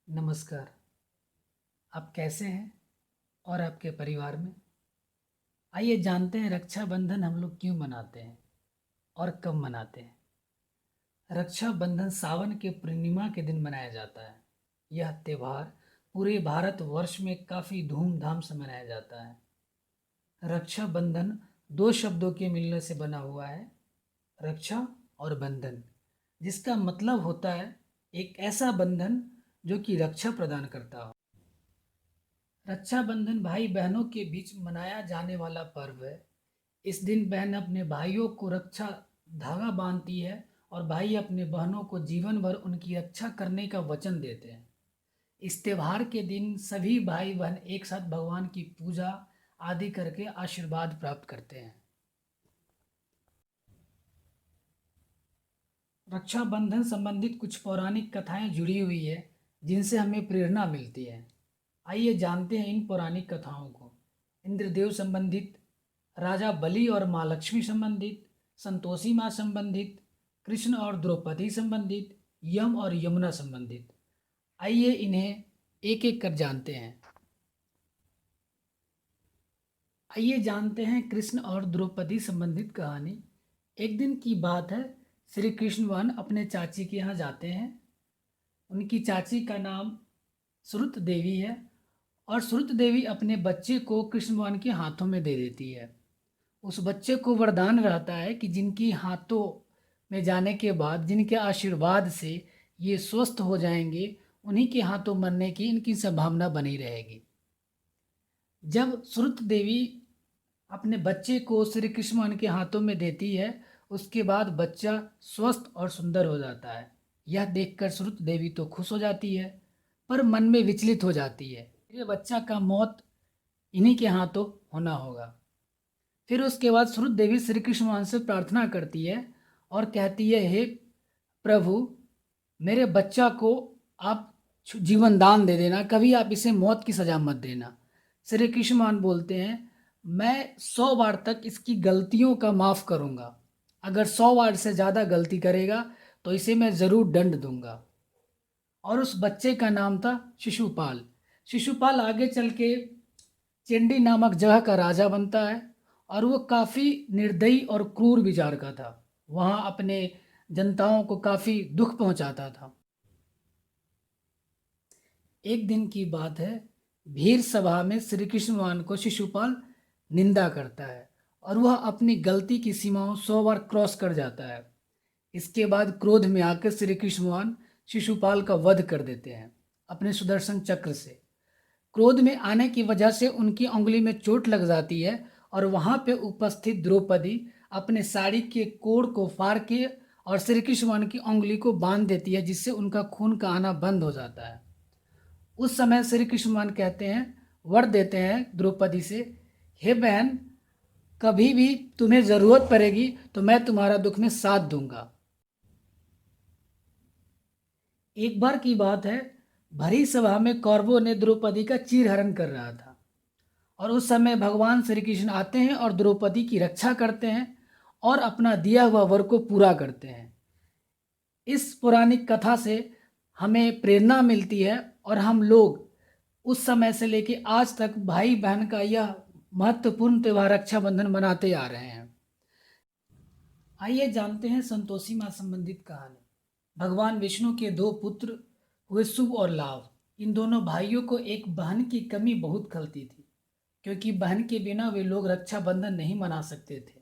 नमस्कार। आप कैसे हैं और आपके परिवार में? आइए जानते हैं रक्षाबंधन हम लोग क्यों मनाते हैं और कब मनाते हैं। रक्षाबंधन सावन के पूर्णिमा के दिन मनाया जाता है। यह त्यौहार पूरे भारतवर्ष में काफ़ी धूमधाम से मनाया जाता है। रक्षाबंधन दो शब्दों के मिलने से बना हुआ है, रक्षा और बंधन, जिसका मतलब होता है एक ऐसा बंधन जो कि रक्षा प्रदान करता हो। रक्षाबंधन भाई बहनों के बीच मनाया जाने वाला पर्व है। इस दिन बहन अपने भाइयों को रक्षा धागा बांधती है और भाई अपने बहनों को जीवन भर उनकी रक्षा करने का वचन देते हैं। इस त्यौहार के दिन सभी भाई बहन एक साथ भगवान की पूजा आदि करके आशीर्वाद प्राप्त करते हैं। रक्षाबंधन संबंधित कुछ पौराणिक कथाएं जुड़ी हुई है जिनसे हमें प्रेरणा मिलती है। आइए जानते हैं इन पौराणिक कथाओं को। इंद्रदेव संबंधित, राजा बलि और माँ लक्ष्मी संबंधित, संतोषी माँ संबंधित, कृष्ण और द्रौपदी संबंधित, यम और यमुना संबंधित। आइए इन्हें एक एक कर जानते हैं। आइए जानते हैं कृष्ण और द्रौपदी संबंधित कहानी। एक दिन की बात है, श्री कृष्ण भगवान अपने चाची के यहाँ जाते हैं। उनकी चाची का नाम श्रुत देवी है और श्रुत देवी अपने बच्चे को कृष्ण भगवान के हाथों में दे देती है। उस बच्चे को वरदान रहता है कि जिनकी हाथों में जाने के बाद, जिनके आशीर्वाद से ये स्वस्थ हो जाएंगे, उन्हीं के हाथों मरने की इनकी संभावना बनी रहेगी। जब श्रुत देवी अपने बच्चे को श्री कृष्ण भगवान के हाथों में देती है, उसके बाद बच्चा स्वस्थ और सुंदर हो जाता है। यह देखकर श्रुत देवी तो खुश हो जाती है, पर मन में विचलित हो जाती है, ये बच्चा का मौत इन्हीं के हाथों होना होगा। फिर उसके बाद श्रुत देवी श्री कृष्ण भगवान से प्रार्थना करती है और कहती है, हे प्रभु, मेरे बच्चा को आप जीवन दान दे देना, कभी आप इसे मौत की सजा मत देना। श्री कृष्ण भगवान बोलते हैं, मैं 100 बार तक इसकी गलतियों का माफ़ करूँगा। अगर 100 बार से ज़्यादा गलती करेगा तो इसे मैं ज़रूर दंड दूंगा। और उस बच्चे का नाम था शिशुपाल। शिशुपाल आगे चल के चंडी नामक जगह का राजा बनता है और वो काफ़ी निर्दयी और क्रूर विचार का था। वहाँ अपने जनताओं को काफ़ी दुख पहुँचाता था। एक दिन की बात है, भीड़ सभा में श्री कृष्ण भगवान को शिशुपाल निंदा करता है और वह अपनी गलती की सीमाओं 100 बार क्रॉस कर जाता है। इसके बाद क्रोध में आकर श्री कृष्ण भगवान शिशुपाल का वध कर देते हैं अपने सुदर्शन चक्र से। क्रोध में आने की वजह से उनकी उंगली में चोट लग जाती है और वहाँ पे उपस्थित द्रौपदी अपने साड़ी के कोड़ को फाड़ के और श्री कृष्ण भगवान की उंगली को बांध देती है, जिससे उनका खून का आना बंद हो जाता है। उस समय श्री कृष्ण भगवान कहते हैं, वर देते हैं द्रौपदी से, हे बहन, कभी भी तुम्हें ज़रूरत पड़ेगी तो मैं तुम्हारा दुख में साथ दूंगा। एक बार की बात है, भरी सभा में कौरवों ने द्रौपदी का चीरहरण कर रहा था और उस समय भगवान श्री कृष्ण आते हैं और द्रौपदी की रक्षा करते हैं और अपना दिया हुआ वर को पूरा करते हैं। इस पौराणिक कथा से हमें प्रेरणा मिलती है और हम लोग उस समय से लेके आज तक भाई बहन का यह महत्वपूर्ण त्यौहार रक्षाबंधन मनाते आ रहे हैं। आइए जानते हैं संतोषी माँ संबंधित कहानी। भगवान विष्णु के दो पुत्र हुए, शुभ और लाभ। इन दोनों भाइयों को एक बहन की कमी बहुत खलती थी, क्योंकि बहन के बिना वे लोग रक्षाबंधन नहीं मना सकते थे।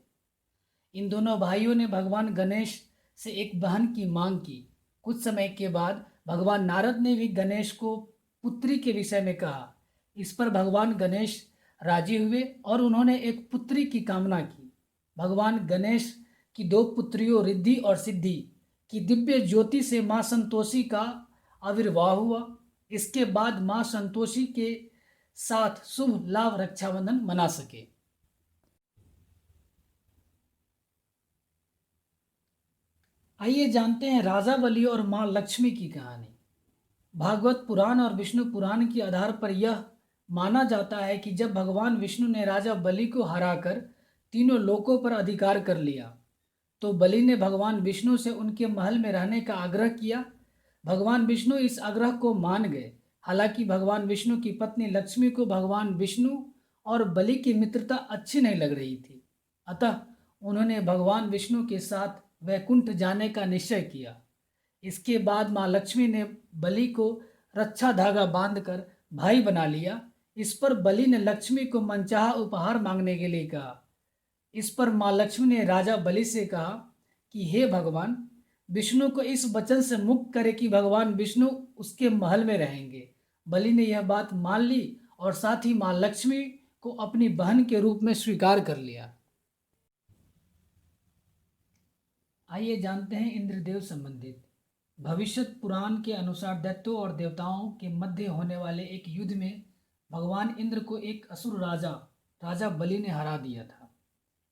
इन दोनों भाइयों ने भगवान गणेश से एक बहन की मांग की। कुछ समय के बाद भगवान नारद ने भी गणेश को पुत्री के विषय में कहा। इस पर भगवान गणेश राजी हुए और उन्होंने एक पुत्री की कामना की। भगवान गणेश की दो पुत्रियों रिद्धि और सिद्धि की दिव्य ज्योति से माँ संतोषी का आविर्भाव हुआ। इसके बाद माँ संतोषी के साथ शुभ लाभ रक्षाबंधन मना सके। आइए जानते हैं राजा बलि और माँ लक्ष्मी की कहानी। भागवत पुराण और विष्णु पुराण के आधार पर यह माना जाता है कि जब भगवान विष्णु ने राजा बलि को हराकर तीनों लोकों पर अधिकार कर लिया, तो बलि ने भगवान विष्णु से उनके महल में रहने का आग्रह किया। भगवान विष्णु इस आग्रह को मान गए। हालांकि भगवान विष्णु की पत्नी लक्ष्मी को भगवान विष्णु और बलि की मित्रता अच्छी नहीं लग रही थी। अतः उन्होंने भगवान विष्णु के साथ वैकुंठ जाने का निश्चय किया। इसके बाद माँ लक्ष्मी ने बलि को रक्षा धागा बांधकर भाई बना लिया। इस पर बलि ने लक्ष्मी को मनचाहा उपहार मांगने के लिए कहा। इस पर माँ लक्ष्मी ने राजा बलि से कहा कि हे भगवान, विष्णु को इस वचन से मुक्त करे कि भगवान विष्णु उसके महल में रहेंगे। बलि ने यह बात मान ली और साथ ही माँ लक्ष्मी को अपनी बहन के रूप में स्वीकार कर लिया। आइए जानते हैं इंद्रदेव संबंधित। भविष्यत पुराण के अनुसार दैत्यों और देवताओं के मध्य होने वाले एक युद्ध में भगवान इंद्र को एक असुर राजा बलि ने हरा दिया था।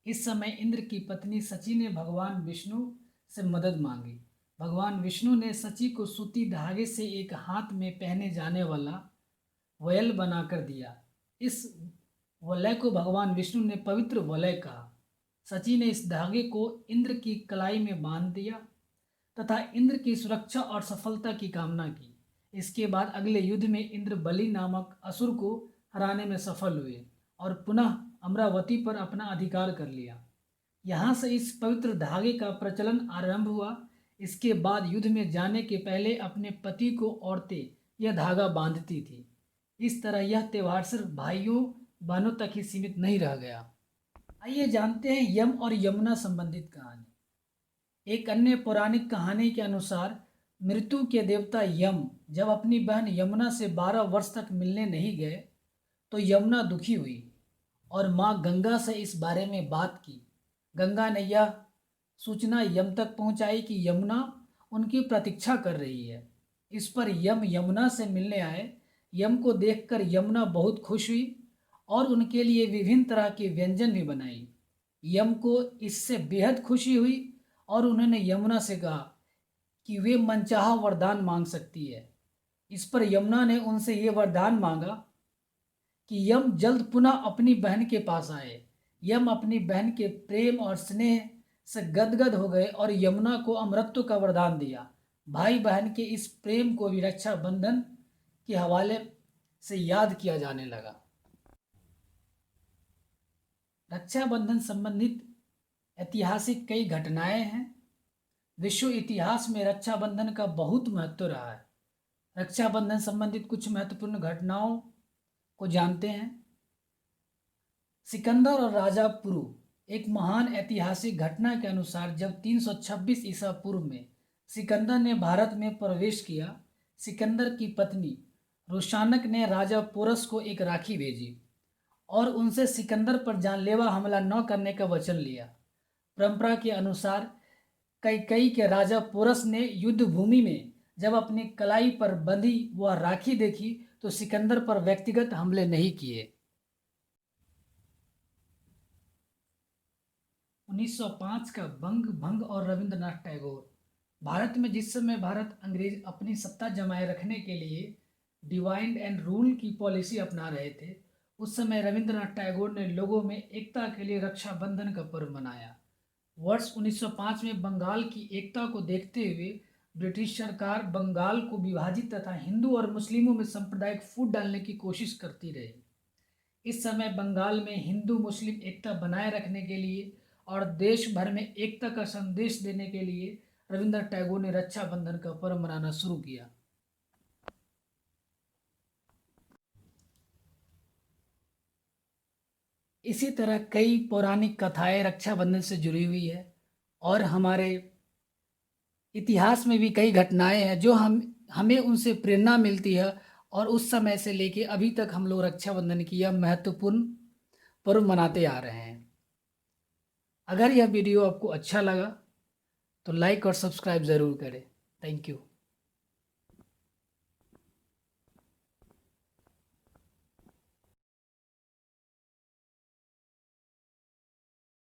इस समय इंद्र की पत्नी सची ने भगवान विष्णु से मदद मांगी। भगवान विष्णु ने सची को सूती धागे से एक हाथ में पहने जाने वाला वयल बनाकर दिया। इस वलय को भगवान विष्णु ने पवित्र वलय कहा। सची ने इस धागे को इंद्र की कलाई में बांध दिया तथा इंद्र की सुरक्षा और सफलता की कामना की। इसके बाद अगले युद्ध में इंद्र बलि नामक असुर को हराने में सफल हुए और पुनः अमरावती पर अपना अधिकार कर लिया। यहाँ से इस पवित्र धागे का प्रचलन आरंभ हुआ। इसके बाद युद्ध में जाने के पहले अपने पति को औरतें यह धागा बांधती थी। इस तरह यह त्यौहार सिर्फ भाइयों बहनों तक ही सीमित नहीं रह गया। आइए जानते हैं यम और यमुना संबंधित कहानी। एक अन्य पौराणिक कहानी के अनुसार मृत्यु के देवता यम जब अपनी बहन यमुना से 12 वर्ष तक मिलने नहीं गए तो यमुना दुखी हुई और माँ गंगा से इस बारे में बात की। गंगा ने यह सूचना यम तक पहुंचाई कि यमुना उनकी प्रतीक्षा कर रही है। इस पर यम यमुना से मिलने आए। यम को देखकर यमुना बहुत खुश हुई और उनके लिए विभिन्न तरह के व्यंजन भी बनाई। यम को इससे बेहद खुशी हुई और उन्होंने यमुना से कहा कि वे मनचाहा वरदान मांग सकती है। इस पर यमुना ने उनसे ये वरदान मांगा कि यम जल्द पुनः अपनी बहन के पास आए। यम अपनी बहन के प्रेम और स्नेह से गदगद हो गए और यमुना को अमरत्व का वरदान दिया। भाई बहन के इस प्रेम को भी रक्षाबंधन के हवाले से याद किया जाने लगा। रक्षाबंधन संबंधित ऐतिहासिक कई घटनाएं हैं। विश्व इतिहास में रक्षाबंधन का बहुत महत्व रहा है। रक्षाबंधन संबंधित कुछ महत्वपूर्ण घटनाओं को जानते हैं। सिकंदर और राजा पुरु। एक महान ऐतिहासिक घटना के अनुसार जब 326 ईसा पूर्व में सिकंदर ने भारत में प्रवेश किया, सिकंदर की पत्नी रोशानक ने राजा पोरस को एक राखी भेजी और उनसे सिकंदर पर जानलेवा हमला न करने का वचन लिया। परंपरा के अनुसार कैकेयी के राजा पोरस ने युद्ध भूमि में जब अपनी कलाई पर बंधी वह राखी देखी तो सिकंदर पर व्यक्तिगत हमले नहीं किए। 1905 का बंग भंग और रविंद्रनाथ टैगोर। भारत में जिस समय भारत अंग्रेज अपनी सत्ता जमाए रखने के लिए डिवाइड एंड रूल की पॉलिसी अपना रहे थे, उस समय रविंद्रनाथ टैगोर ने लोगों में एकता के लिए रक्षाबंधन का पर्व मनाया। वर्ष 1905 में बंगाल की एकता को देखते हुए ब्रिटिश सरकार बंगाल को विभाजित तथा हिंदू और मुस्लिमों में सांप्रदायिक फूट डालने की कोशिश करती रही। इस समय बंगाल में हिंदू मुस्लिम एकता बनाए रखने के लिए और देश भर में एकता का संदेश देने के लिए रविंद्रनाथ टैगोर ने रक्षाबंधन का पर्व मनाना शुरू किया। इसी तरह कई पौराणिक कथाएं रक्षाबंधन से जुड़ी हुई है और हमारे इतिहास में भी कई घटनाएं हैं जो हमें उनसे प्रेरणा मिलती है और उस समय से लेके अभी तक हम लोग रक्षाबंधन की यह महत्वपूर्ण पर्व मनाते आ रहे हैं। अगर यह वीडियो आपको अच्छा लगा तो लाइक और सब्सक्राइब ज़रूर करें। Thank you.